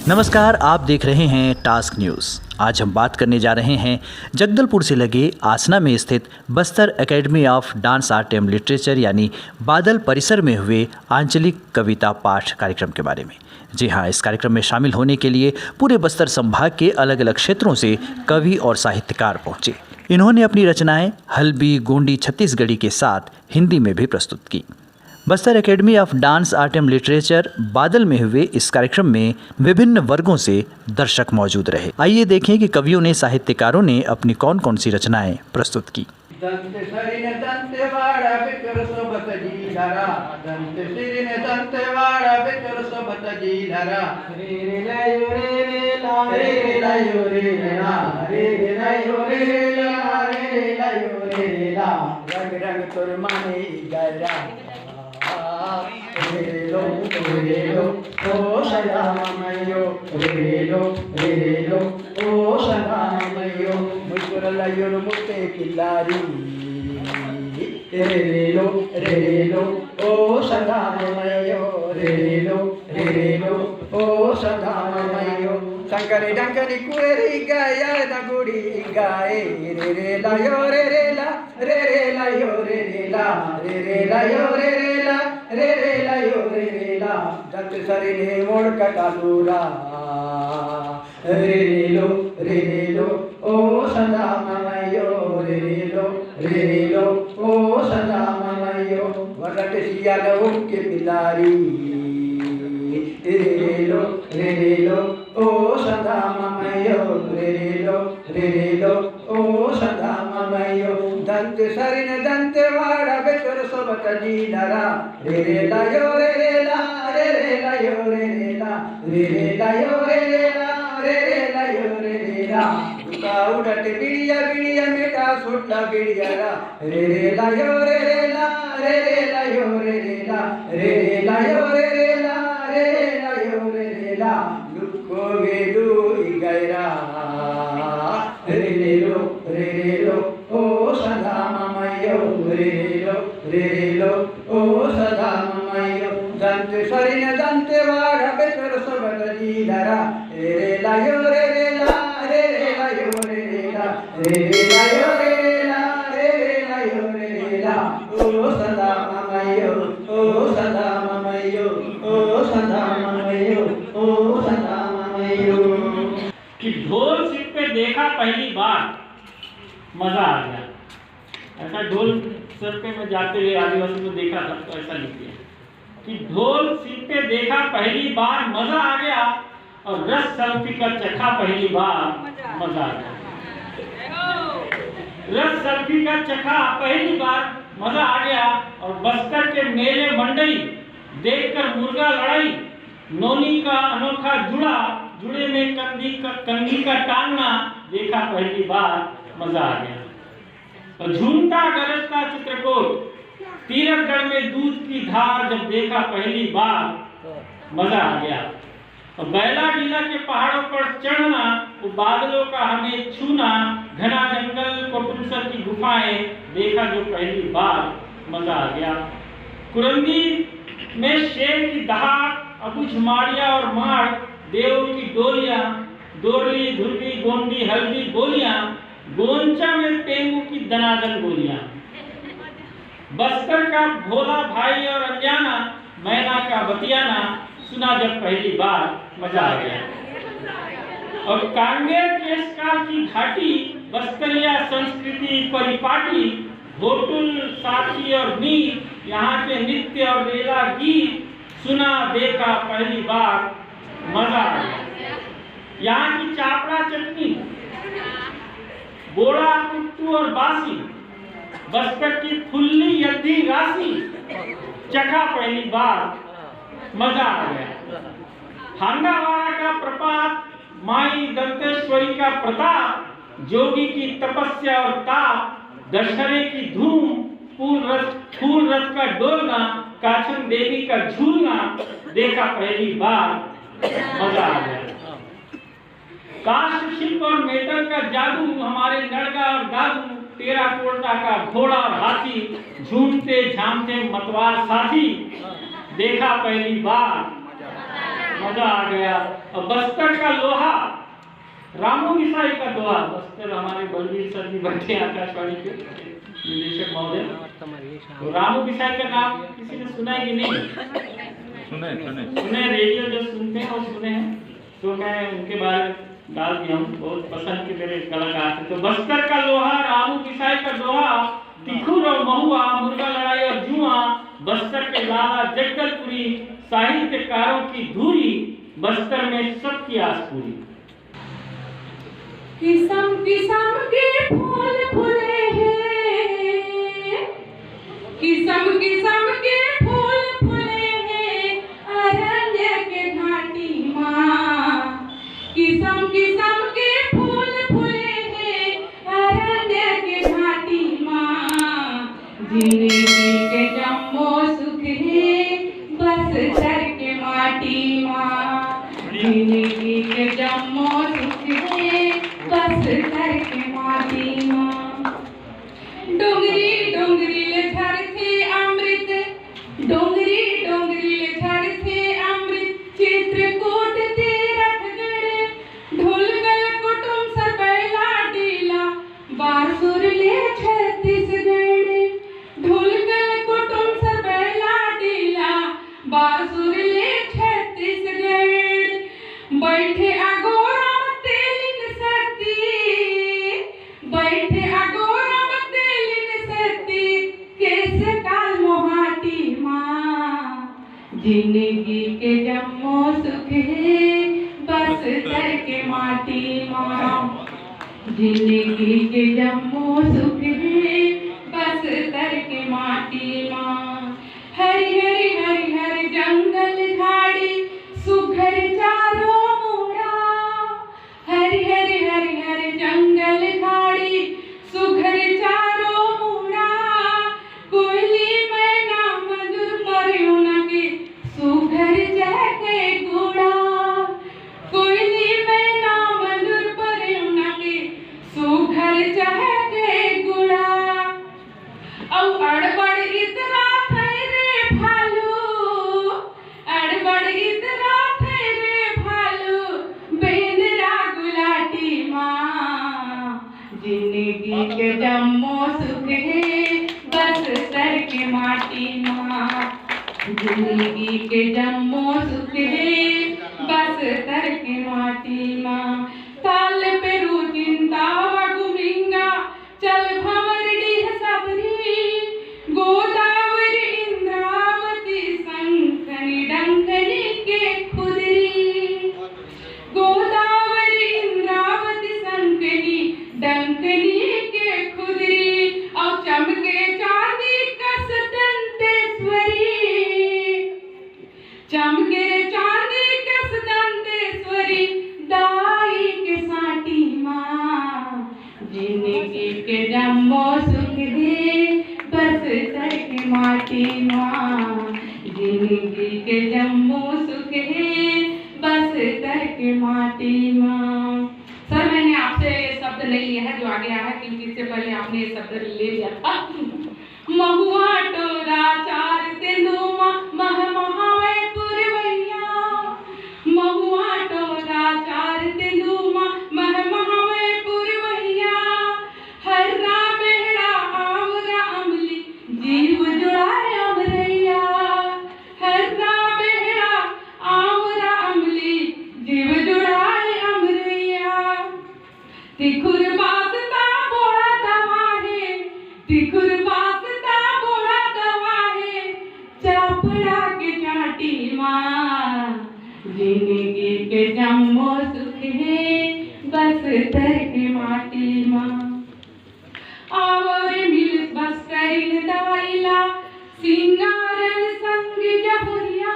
नमस्कार, आप देख रहे हैं टास्क न्यूज़। आज हम बात करने जा रहे हैं जगदलपुर से लगे आसना में स्थित Bastar academy of dance art and literature यानी बादल परिसर में हुए आंचलिक कविता पाठ कार्यक्रम के बारे में। जी हाँ, इस कार्यक्रम में शामिल होने के लिए पूरे बस्तर संभाग के अलग अलग क्षेत्रों से कवि और साहित्यकार पहुंचे। इन्होंने अपनी रचनाएं हल्बी, गोंडी, छत्तीसगढ़ी के साथ हिंदी में भी प्रस्तुत की। Bastar academy of dance art and literature बादल में हुए इस कार्यक्रम में विभिन्न वर्गों से दर्शक मौजूद रहे। आइए देखें कि कवियों ने, साहित्यकारों ने अपनी कौन कौन सी रचनाएं प्रस्तुत की। Relo, oh Sadamayo, Relo, oh Sadamayo, Mukurala Yorumute Kilari. Relo, oh Sadamayo, Relo, oh Sadamayo. Sankari Dankari Kueri Gaya Daguri Gae, Rela Yorela, Rela Yorela, Rela Yorela. Rela yorela, jat sarine mod katalura. Relo, oh sadamayo. Relo, oh sadamayo. Varat siyala ukke pilari. Relo, oh sadamayo. Relo, oh sadamayo. Dante sarine dante vada betor sobatani nara. Rela yorela, Rela yorela, Rela yorela, Rela yorela. Uka udat bidiya bidiya meta sutta bidiyara. Rela yorela, Rela yorela, Rela yorela, Rela yorela. Lukko vedu igaira. Relo, oh sadamayo. Relo, oh sadamayo. Dante sarine dante vada betor sobatani nara. Rela yorela, Rela yorela, Rela yorela, Rela yorela. Oh sadamayo, oh sadamayo, oh sadamayo, oh sadamayo. कि ढोल सिर पे देखा पहली बार मजा आ गया। ऐसा ढोल सर पे मैं जाते हुए आदिवासी को देखा था, तो ऐसा लिखते हैं कि ढोल सिर पे देखा पहली बार मजा आ गया, और रस सेल्फी का चखा पहली बार मजा आ गया। रस सेल्फी का चखा पहली बार मजा आ गया, और बस्तर के मेले मंडई देखकर मुर्गा लड़ाई, नोनी का अनोखा जुड़े में कंघी का टांगना देखा पहली बार मजा आ गया। और झूमता गरजता चित्रकूट, तीरथगढ़ में दूध की धार जब देखा पहली बार मजा आ गया। और बैला टीला के पहाड़ों पर चढ़ना, वो बादलों का हमें छूना, घना जंगल कोटुमसर की गुफाएं देखा जो पहली बार मजा आ गया। कुरंदी में शेर की दहाड़, अबुझमाड़िया और माड़, देव की डोलियां, दोरली, धुरली, गोंडी, हल्दी बोलियां, गोंचा में पेंगू की दनादन गोलियां। बस्तर का भोला भाई और अनजाना, मैना का बतियाना सुना जब पहली बार मजा आ गया। और कांगेर केशकाल की घाटी, बस्तरिया संस्कृति परिपाटी, होटुल, साथी और मीत, यहाँ के नृत्य और लीला गीत सुना देखा पहली बार मजा आ गया। यहाँ की चापड़ा चटनी, बोड़ा, कुट्टू और बासी, बस्तर की फुल्ली यद्दी राशि चखा पहली बार मजा आ गया। हांडावाड़ा का प्रपात, माई दंतेश्वरी का प्रताप, जोगी की तपस्या और ताप, दशहरे की धूम, फूल रथ का डोलना, काछन देवी का झूलना देखा पहली बार मजा आ गया। काष्ठ शिल्प और मेटल का जादू, हमारे नड़गा और दादू, तेरा कोटा का घोड़ा और हाथी, झूमते झामते मतवार साथी देखा पहली बार मजा आ गया। और बस्तर का लोहा, रामू मिसाई का दोहा, बस्तर हमारे बलवीर सर जी बैठे हैं आकाशवाणी के निदेशक महोदय। तो रामू मिसाई का नाम किसी ने सुना है कि नहीं? सुने रेडियो जो सुनते हैं वो सुने हैं, तो मैं उनके बारे में डाल दिया हूँ, बहुत पसंद के मेरे कलाकार थे। तो बस्तर का लोहा, रामू मिसाई का दोहा, तिखुर और महुआ, मुर्गा लड़ाई और जुआ, बस्तर के लाला जगदलपुरी, साहित्यकारों की धूरी, बस्तर में सबकी आस पूरी। किस्म किस्म के फूल फूले हैं, किस्म किस्म के फूल फूले हैं अरण्य के घाटी माँ। किस्म किस्म के फूल फूले हैं अरण्य के घाटी माँ। जिंदगी के जम्मो सुख है बस्तर के माटी माँ। जिंदगी के जम्मो सुख है बस्तर के माटी माँ। डोंगरी डोंगरी ले झरते अमृत, डोंगरी डोंगरी ले झरते अमृत, चित्रकूट तीरथगढ़, ढोलगल कुटुम सरबैला डीला, बारसुर ले छत्तीसगढ़। ढोलगल कुटुम सरबैला डीला, बारसुर ले छत्तीसगढ़। बैठे अगोरा तेलिन सती, बैठे अगोरा तेलिन सती, कैसे काल मोहाटी माँ। जिंदगी के जम्मो सुख है बस्तर के माटी माँ। जिंदगी के जम्मो सुख है बस्तर के माटी माँ। हरी हरी हरी हरी जंगल झाड़ी, सुघर चारों मुड़ा। हरी हरी हरी हरी जंगल झाड़ी, सुघर चारों मुड़ा। कोयली मैना मधुर परियों के सुघर जहके गुड़ा। कोयली मैना मधुर परियों के सुघर जहके गुड़ा। औ अड़बड़ इतरा थे रे भालू, अड़बड़ इतरा थे रे भालू, बेंदरा गुलाटी माँ। जिंदगी के जम्मो सुख है बस्तर के माटी माँ। जिंदगी के जम्मो सुख है बस्तर के माटी माँ। ताल पे रू चिंता गुमिंगा, चल भंवर डीह सबरी, गोदावरी इंद्रावती संकनी डंकनी के खुदरी। गोदावरी इंद्रावती संकनी डंकनी के खुदरी। और चमके चांदी कस दंतेश्वरी, चमके चांदी कस दंतेश्वरी, दाई के साटी माँ। जिंदगी के जम्मो सुख है बस्तर के माटी माँ। जिंदगी के जम्मो सुख है बस्तर के माटी माँ। सर मैंने आपसे ये शब्द नहीं लिया है जो आगे आया है, क्योंकि इससे पहले आपने ये शब्द ले लिया था। महुआ टोरा चार तेंदुमा मह महावे पुरवैया। महुआ टोरा चार तेंदुमा मह महावे पुरवैया। हर्रा बेहड़ा आवरा अमली, जीव जुड़ाए अमरैया। हर्रा बेहड़ा आवरा अमली, जीव जुड़ाए अमरैया। तिखुर बासता बोड़ा दवा है, तिखुर बासता बोड़ा दवा है, चापड़ा के चाटी माँ। जिंदगी के जम्मो सुख है बस्तर के माटी माँ। आवरे मिल बस्तरिन दवाइला, सिंगारन संग जहुरिया।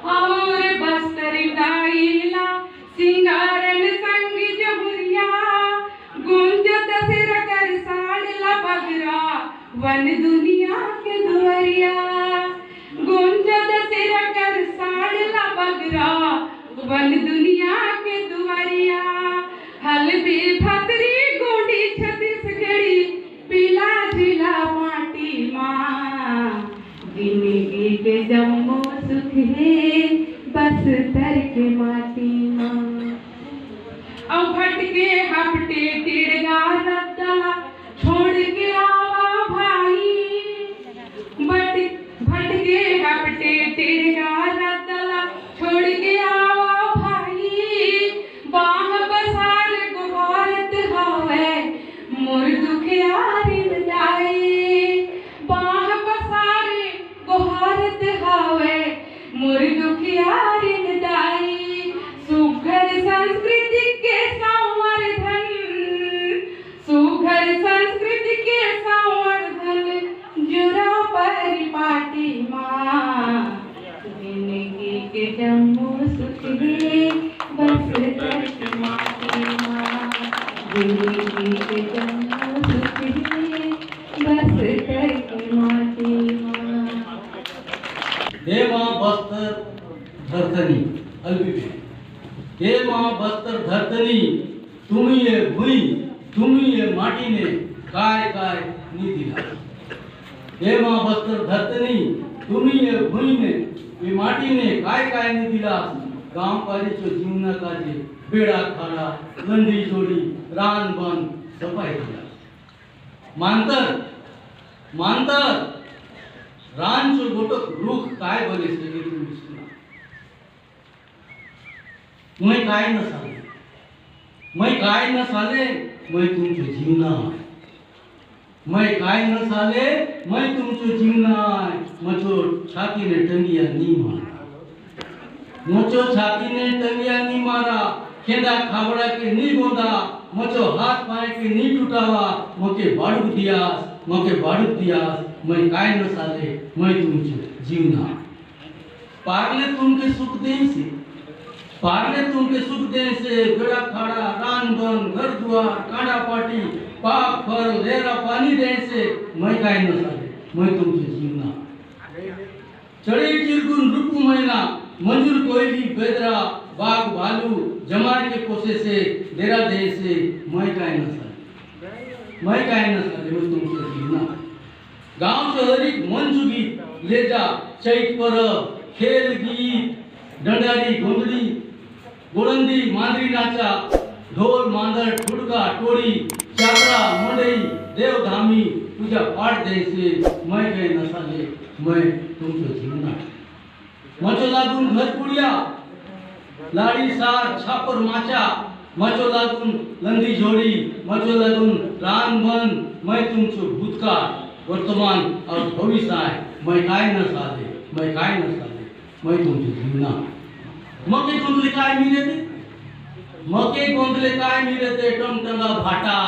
आवरे बस्तरिन दवाइला, सिंगारन संग जहुरिया। गुंजत सिर कर साड़ला बगरा, वन दुनिया के दुआरिया। गुंजत सिर कर साड़ला बगरा, वन दुनिया के दुआरिया। हल्दी भतरी गोडी छत्तीसगढ़ी, पीला जिला माटी माँ। जिंदगी के जम्मो सुख है बस्तर भटके हपटे टिड़गा रद्दला छोड़ के आवा भाई भटके हपटे टिड़गा रद्दला छोड़ के आवा भाई बाह बसार गुहारत हवे मोर दुखियारी दाई बाह बसारे गुहारत हवे मोर दुखियारी दाई सुघर संस्कृति के संवर्धन सुघर संस्कृति के संवर्धन जुरा परिपाटी माँ जिंदगी के जम्मू सुख दे बस करके माटी माँ जिंदगी के जम्मू सुख दे बस करके माटी माँ हे माँ बस्तर धरतनी अल्पी हे माँ बस्तर धरतनी तुम्ही ये भूई तुम्ही ये माटी ने काय काय नी दिला हे माँ बस्तर धरतनी तुम्ही ये भूई ने ये माटी ने काय नी दिला गांव पारीचो जीवनाकाचे बेडा खाडा लंडी जोडी रान बन सफाई दिला मांतर रानचो गोटक रुख काय बने सगे तुम्ही सुना मैं काय न साले मैं तुमचो जीवना मैं काय न साले मैं तुमचो जीवना मचो छाती ने टंगिया नी मारा मचो छाती ने टंगिया नी मारा खेदा खावड़ा के नी गोदा मचो हाथ पाए के नी टूटावा मके बाड़ू दियास मैं काय न साले मैं तुमचो जीवना पागले तुमके सुख दे से बेड़ा खाड़ा रान बन घर दुआर कांडा पाटी पाक फल लेरा पानी दे से मैं काय न साले मैं तुमचो जीवना चढ़ी चिरगुन रुकू महीना मंजूर कोयली बेदरा बाग भालू जमार के कोसे से डेरा दे से मैं काय न साले मैं तुमचो जीवना गांव से हरिक मंजू गीत ले जा चैत परब खेल गीत डंडारी गोंदड़ी गोरंदी मांदरी नाचा ढोल मांदर ठुड़का टोड़ी चाकरा मंडई देवधामी पूजा पाठ दे से मैं गए नसाले मैं तुमचो जीवना मचो लागून घर पुड़िया लाड़ी सार छापर माचा मचो लागून लंदी जोड़ी मचो लागून रान बन मैं तुमचो भूतकाल वर्तमान और भविष्य मैं काय न साले मैं तुमचो जीवना मके गोंदले काय मिळते टमटंगा भाटा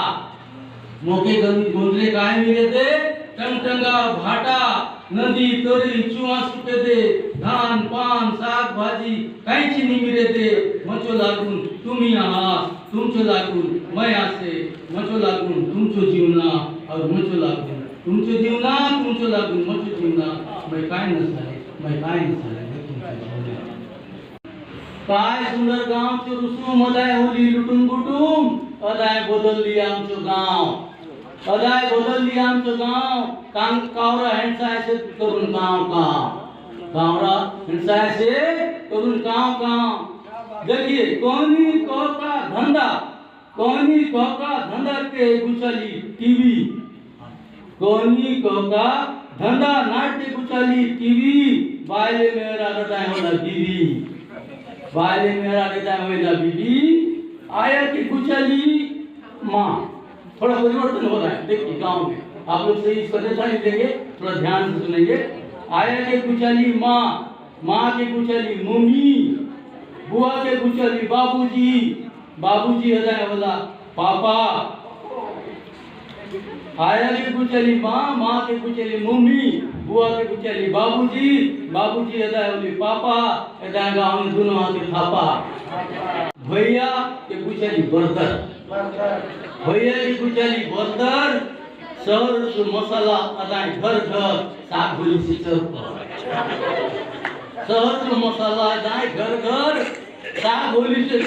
मके गोंदले काय मिळते टमटंगा भाटा नदी तरी चुआ सुके दे धान पान साग भाजी काहीच नाही मिळते मचो लागून तुम्ही आहात तुमचो लागून मैं आसे मचो लागून तुमचो जीवना और मचो लागून तुमचो जीवना तुमचो लागून मचो जीवना मैं काय न साले काय सुंदर गांव चे रुसू मदाय होली लुटून बुटून अदाय बदलली आमचो गांव कावरा हेंसा ऐसे करून कावरा हेंसा ऐसे करून काव देखिए कोनी कोका धंधा के गुचली टीवी कोनी कोका धंधा नाट्य गुचली टीवी बाले मेरा रदाय होला बीबी आया की गुचली माँ थोड़ा परिवर्तन हो रहा है देखिए गांव में आप लोग सही स्वच्छता नहीं देंगे थोड़ा ध्यान से सुनेंगे आया के गुचली माँ के गुचली मम्मी बुआ के गुचली बाबूजी हृदय बोला पापा आया के गुचली माँ के गुचली मम्मी बुआ के गुचली बाबूजी हृदय बोली पापा हृदय गाँव में दोनों हाथ थापा भैया के गुचली बर्दर शहर से मसाला अदाय घर साग भूली से शहर से मसाला अदाय घर साग भूली से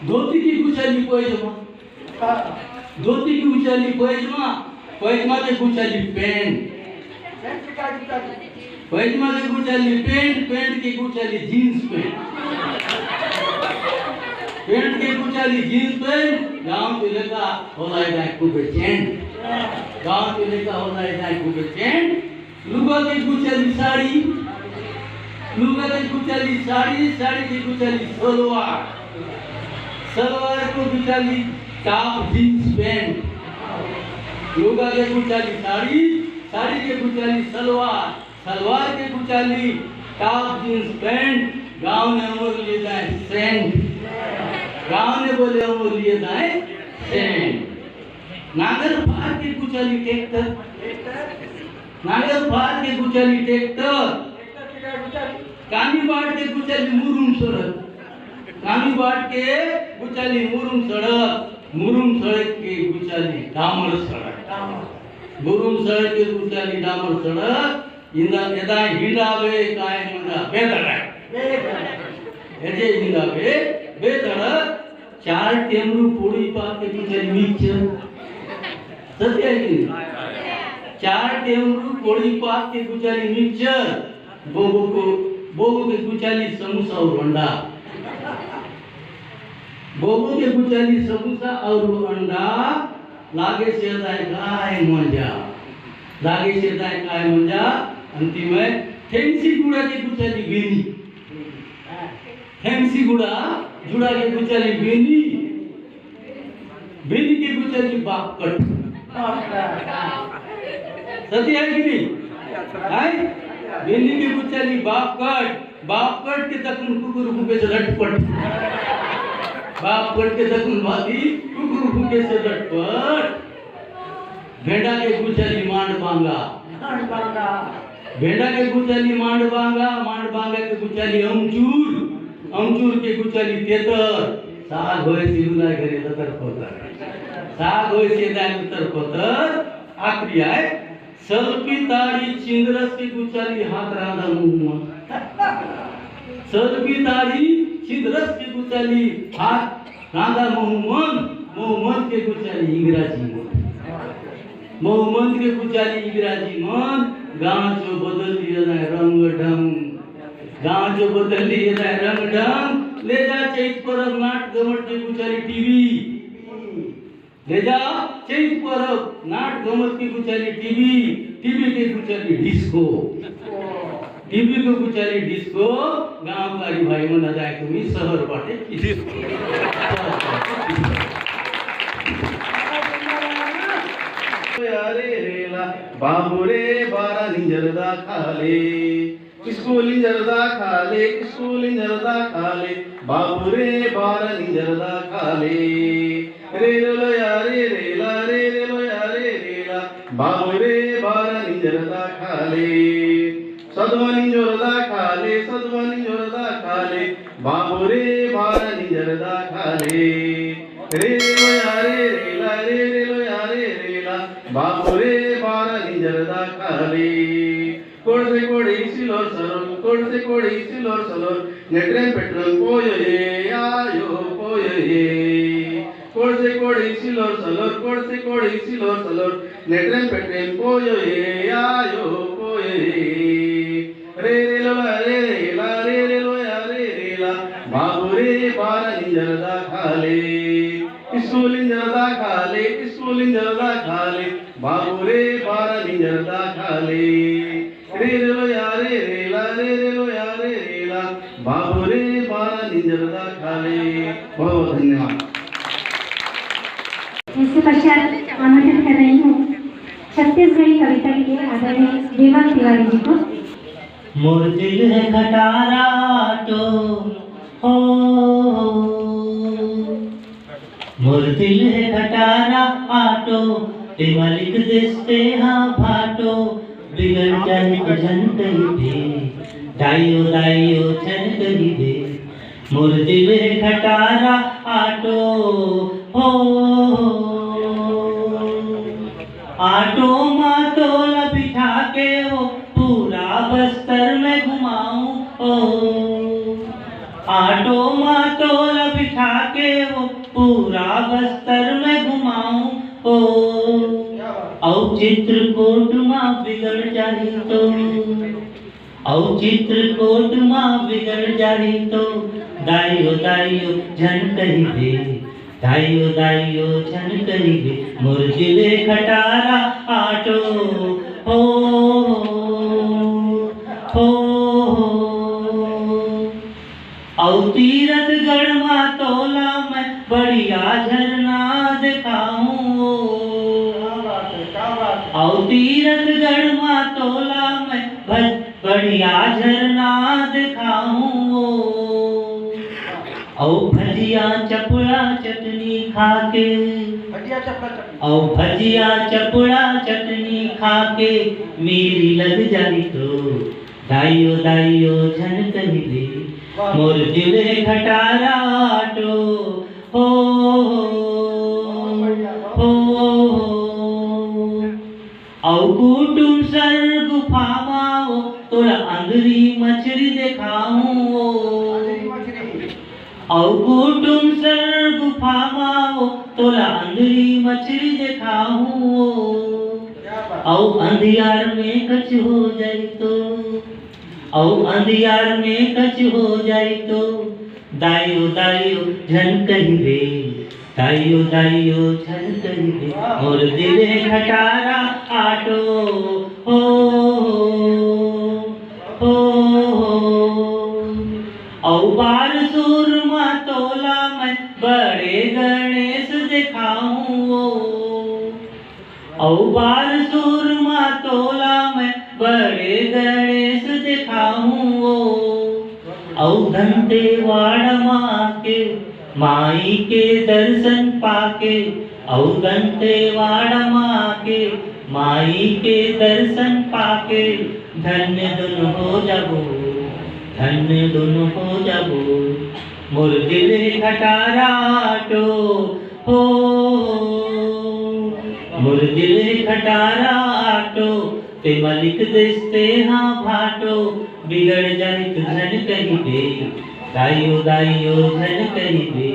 धोती की गुचली पैजमा के गुचली पेंट पेंट की गुचली जीन्स पेंट के गुचाली जीन्स पैंट गांव के लेका होला जाए कुबे चैंट गांव के लेका होला जाए कुबे चैंट लुगा के गुचाली साड़ी लुगा के गुचाली साड़ी साड़ी के गुचाली सलवार सलवार को गुचाली टॉप जीन्स पैंट लुगा के गुचाली साड़ी साड़ी के गुचाली सलवार सलवार के गुचाली टॉप जीन्स पैंट गांव ने अमर लिए जाए सेंट गांव ने बोले अमर लिए जाए सेंट नागर फार के गुचाली ट्रैक्टर नागर फार के गुचाली ट्रैक्टर कामी बाट के गुचाली मुरुम सड़क कामी बाट के गुचाली मुरुम सड़क के गुचाली डामर सड़क मुरुम सड़क के गुचाली डामर सड़क इंदा यदा हिंडावे काय मंगा बेदड़ा एजे हिंडावे बेदड़ा चार टेमरू पोड़ी पाक के गुचाली मिक्सचर सत्य है कि चार टेमरू पोड़ी पाक के गुचाली मिक्सचर बोगो के गुचाली समोसा और अंडा बोगो के गुचाली समोसा और अंडा लागे से जाए काय मजा लागे से जाए काय मजा अंतिम में फैंसी गुड़ा के गुचाली बेनी फैंसी गुड़ा जुड़ा के गुचाली बेनी बेनी के गुचाली बाप कट सत्य है कि नहीं है बेनी के गुचाली बाप कट के तकन कुकुर भूखे से लटपट बाप कट के तकन भाती कुकुर भूखे से लटपट भेड़ा के गुचाली मांड बांगा भेड़ा के गुचाली मांड बांगा के गुचाली अमचूर के गुचाली तेतर साग होय सिलुला घरे ततर पोतर साग होय सेदाय ततर पोतर आखरी है सल्पी ताड़ी चिंद्रस के गुचाली हाथ राधा मुंह सल्पी ताड़ी चिंद्रस के गुचाली हाथ राधा मोहम्मद के गुचाली इंग्राजी मोहम्मद के गुचाली इंग्राजी मन गांव जो बदल दिया जाए रंग ढंग गांव जो बदल दिया जाए रंग ढंग ले जा चैत परब नाट गमट के गुचाली टीवी ले जा चैत परब नाट गमट की गुचाली टीवी के गुचाली डिस्को टीवी को गुचाली डिस्को गांव का भाई मना जाए तुम्ही शहर बाटे यारे रेला बाबूरे बारा निंजरदा खाले स्कूल निंजरदा खाले बाबूरे बारा निंजरदा खाले रे लो यारे रेला बाबूरे बारा निंजरदा खाले सदवा निंजरदा खाले बाबूरे बारा निंजरदा खाले रे लो यारे रेला बाबूरे बारा निंजरदा खाले कोड़े सिलोर सलोर नेट्रेन पेट्रोल पोये आयो पोये कोड़े सिलोर सलोर नेट्रेन पेट्रोल पोये आयो पोये रे रेला बाबूरे बारा निंजरदा खाले स्कूल निंजरदा खाले बाबूरे बारा निंजरदा खाले रे लो यारे रेला बाबूरे बारा निंजरदा खाले। बहुत धन्यवाद। इसके पश्चात आमंत्रित कर रही हूँ छत्तीसगढ़ी कविता के लिए आदरणीय देवांग तिवारी जी को। मोर दिल है खटारा तो हो मोर दिल है खटारा आटो ते मालिक देस्ते हाँ भाटो बिगड़ जाए तो जन कही दे दाइयो छन कही दे मोर दिल है खटारा आटो हो आटो मातोला बिठा के वो पूरा बस्तर में घुमाऊं ओ आटो मातोला बिठा के वो पूरा बस्तर में घुमाऊं ओ औ चित्रकूट माँ बिगड़ जाही तो औ चित्रकूट माँ बिगड़ जाही तो दाइयो झन कही दे दाइयो दाइयो झन करिबे मोर दिले खटारा आटो हो हो औ तीरथ गढ़ मा तोला मैं बढ़िया झरना दिखाऊं औ तीरथ गढ़ मा तोला मैं बढ़िया झरना दिखाऊं औ भजिया चपड़ा चटनी खाके औ भजिया चपड़ा चटनी खाके मेरी लग जाई तो दाइयो दाइयो झन कहिबे मोर दिले खटारा आटो हो हो औ कुटुम सर गुफामाओ तोला अंगरी मछली देखाऊं औ कुटुम सर गुफामाओ तोला अंगरी मछली देखाऊं औ अंधियार में कच हो जाई तो औ अंधियार में कच हो जाई तो दाइयो दाइयो झन कहिबे दाइयो दाइयो झन कहिबे मोर दिले खटारा आटो हो हो औ बार सूरमा तोला मैं बड़े गणेश दिखाऊं औ बार सूरमा तोला मैं बड़े गणेश दिखाऊं औ दंतेवाड़ा माँ के माई के दर्शन पाके औ दंतेवाड़ा माँ के माई के दर्शन पाके धन्य दुन हो जाबो धन्य दुन हो जाबो मोर दिले खटारा आटो हो मोर दिले खटारा आटो ते मलिक देस्ते हाँ भाटो बिगड़ जाए तो झन कहिबे दाइयो दाइयो झन कहिबे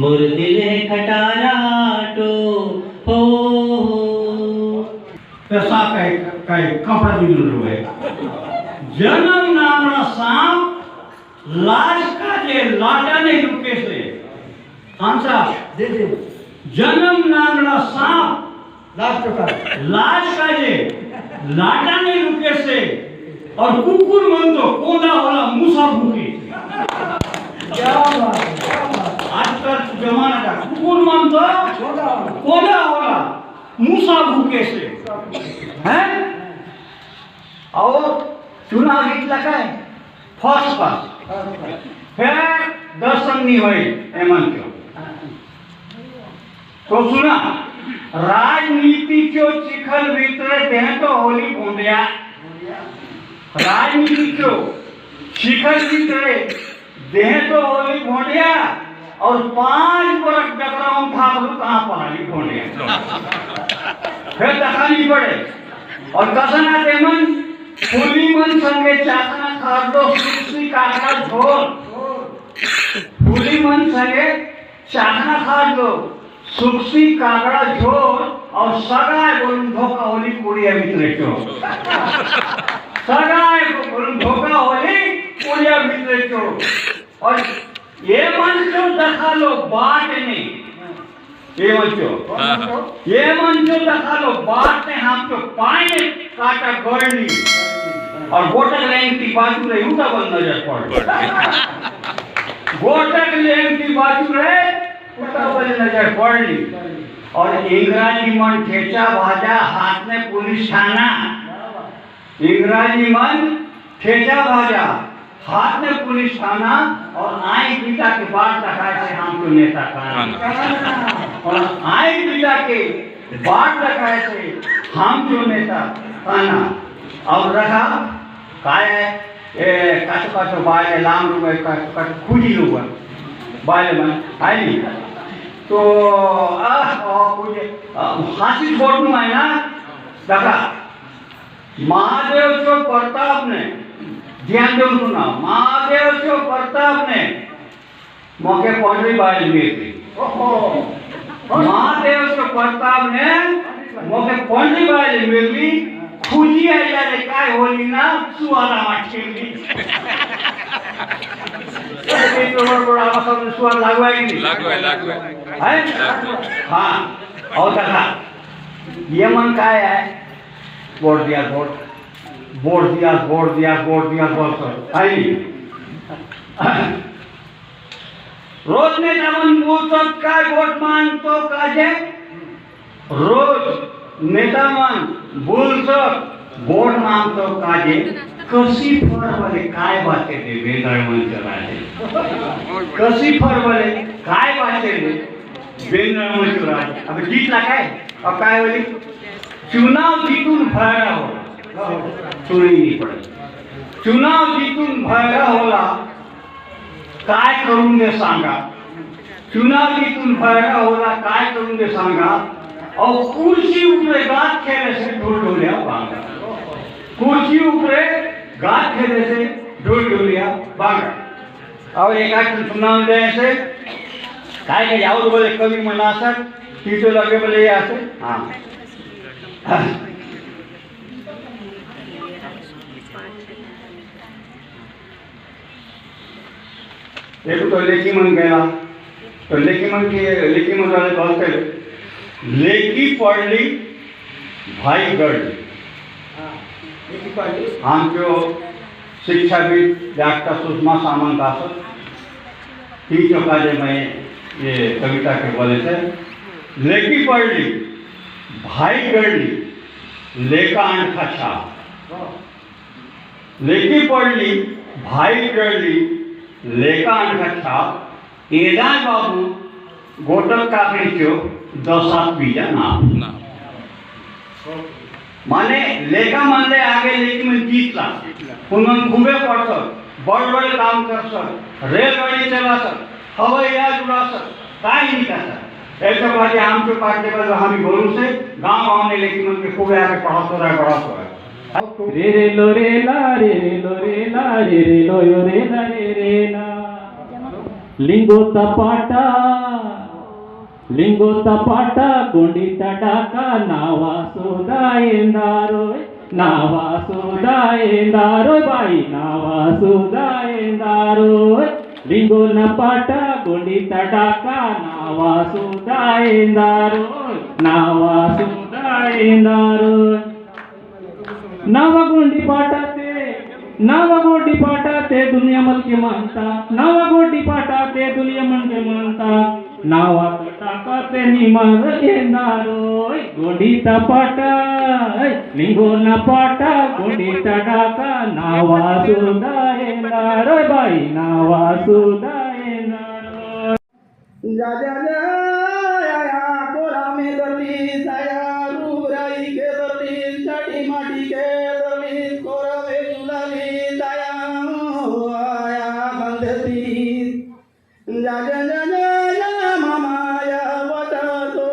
मोर दिले खटारा आटो हो पैसा का कपड़ा भी मिल रहा है जन्म नामना सांप लाश का जे लाटा नहीं रुके से आंसा दे दे जन्म नामना सांप लाश का जे लाटा नहीं रुके से और कुकुर मन तो कोदा वाला मूसा भूखे क्या बात है, क्या बात है। आजकल जमाना का कुकुर मन तो कोदा वाला मूसा भूखे से हैं और चुनाव जीतला काय फर्स्ट पास फिर दर्शन नहीं हुई एमन क्यों तो सुना राजनीति क्यों चिखल भीतर दें तो होली भूंदिया राजनीति क्यों शिखर भीतर दें तो होली भूंदिया और 5 वर्ष बैकग्राउंड था कहाँ पढ़ाई भूंदिया फिर देखा नहीं पड़े और कसना देमन फुली मन संगे चाकना खार दो सुखसी काका झोल फुली मन संगे चाकना खार दो सुखसी काकड़ा झोल और सगाए बोलूं धोखा होली कुड़िया मित्र क्यों सगाए बोलूं धोखा होली कुड़िया मित्र क्यों और ये मन क्यों देखा लो बात नहीं ये मन क्यों देखा लो बात ने हम तो पाए काटा गोरनी और गोटक लेन की बाजू रही उनका बंद नजर पड़ गोटक लेन की बाजू रहे उनका बंद नजर पड़ी और इंग्राजी मन ठेचा भाजा हाथ में पुलिस थाना इंग्राजी मन ठेचा भाजा हाथ में पुलिस थाना और आई पिता के बाद रखा से हम तो नेता खाना और आई पिता के बाद रखा से हम जो नेता खाना और रखा काय ए काचो बाय लाम रुपए का खुजी हुआ बाय मन आई तो कुछ हासिल बोर्ड में है ना देखा महादेव जो प्रताप ने ध्यान दो सुना महादेव जो प्रताप ने मौके पौंडरी बाय लिए थी महादेव जो प्रताप ने मौके पौंडरी बाय मिली खुजी आई जाने काय होली ना सुवाला माठेली तो बड़ा बड़ा आवाज सुवाल लागवाई नहीं लागवाई है हाँ और कहा ये मन काय है बोर्ड दिया आई रोज ने मन बोलतात काय वोट मागतो काजे रोज नेता मन बोलतात वोट मागतो काजे कशी फरवले काय वाटे ते वेंद्र मंच राजे कशी फरवले काय वाटे ते वेंद्र मंच राजे अब जीतला काय अब काय बोली चुनाव जीतून भरा हो चुनी नहीं पड़े चुनाव जीतून भरा होला काय करून दे सांगा चुनाव जीतून भरा होला काय करून दे सांगा और कुर्सी ऊपर गात खेले से ढोल बांगा कुर्सी ऊपर गात खेले से ढोल बांगा और एक चुनाव दे से काय के यावर बोले कमी मनासक तीसो लगे बोले ये आसे हाँ एक तो लेखी मन गया तो लेखी मन वाले बोलते लेखी पढ़ली भाई गढ़ हम जो शिक्षाविद डॉक्टर सुषमा सामंत आसत ती चौकाजे में ये कविता के बोले थे लेखी पढ़ली भाई गढ़ली लेका अंठा छाप लेखी पढ़ली भाई गढ़ली लेका अंठा छाप एदाय बाबू गोटल काकड़ीचो 10 बीजा नाम माने लेखा मानले आगे लेकिन में जीतला उन्होंने खूबे पढ़सत बड़े काम करसत रेलगाड़ी चलासत हवाई जहाज उड़ासत काय नहीं करसत ऐसा बात है हम जो पार्टी पर हम बोलूं से गांव ने लेकिन उनके खूबे आगे पढ़ातो रहा रे लो रे ला रे लो रे ला रे लो यो रे ला रे ला लिंगो तपाटा गोंडी तडाका नावा सुदायेंदारो बाई नावा सुदायेंदारो लिंगो नपाटा गोंडी तडाका नावा सुदायेंदारो नावागोंडी पाटाते दुनिया मन के मानता नावागोंडी पाटाते दुनिया मन के मानता नावा टाकाते निमार येंदारो गोंडी तपाटा लिंगो न पाटा गोंडी तडाका नावा सुदायेंदारो बाई नावा सुदायेंदारो जा जा जा कोला में दली साया रूराई के दली चटी माटी के दली कोरा में जुलाली साया आया बंदती जा जा जा मामा या बता तो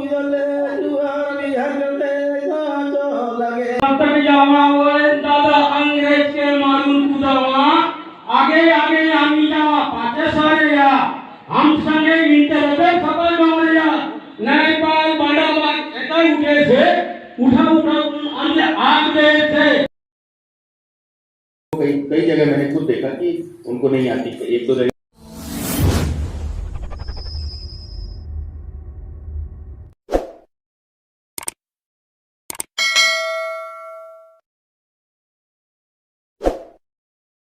युले जुआर भी हगले तो लगे तक जावा ओए दादा अंग्रेज के मारून कुदावा आगे आम्ही जावा पाचे सारे या हम संगे इंटरवे सफल मामलिया नए पाल बड़ा बात ऐसा उठे से उठा हमने आग दे थे कई जगह मैंने खुद देखा कि उनको नहीं आती एक दो जगह